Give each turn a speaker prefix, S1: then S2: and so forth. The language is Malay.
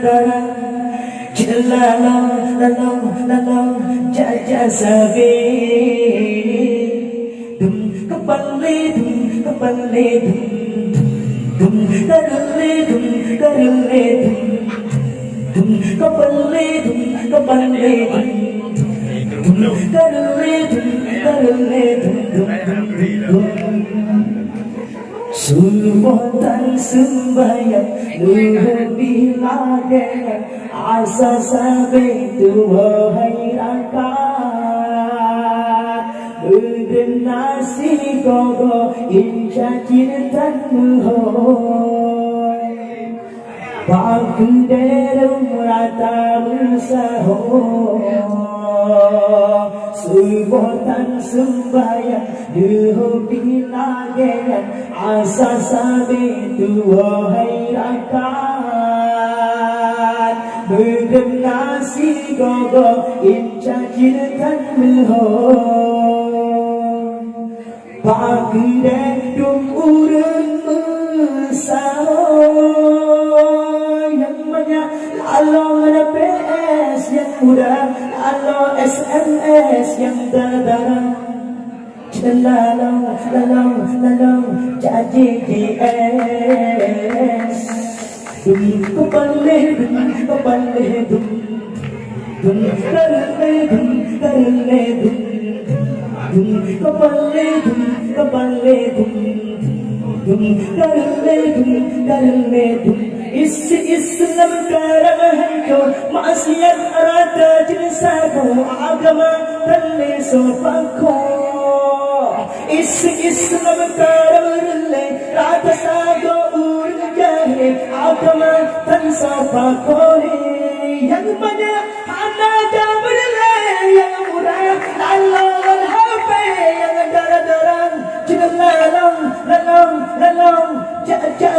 S1: darah lalau jaja sabi dum kembali dum karele dum kembali karele dum Sultan sembahyang luhur bilagan asa sampai tua hai rakat berdinasi gogo insya cintamu Baku derum rata bersaho Sultan sembahyang luhur bilagan asa sampai tua hai rakat berdinasi gogo insya cintamu Baku derum urang bersaho Lalu ada PS yang muda, lalu SMS yang darah lalu jadi GS kembali Islam karahan ko maksiat rata jinsa ko agama talle sopan ko Islam karahan rata sago urjahe agama tan sopan ko yang banyak hana jabrle yang murah lalang hape yang darah-darah lalang jaja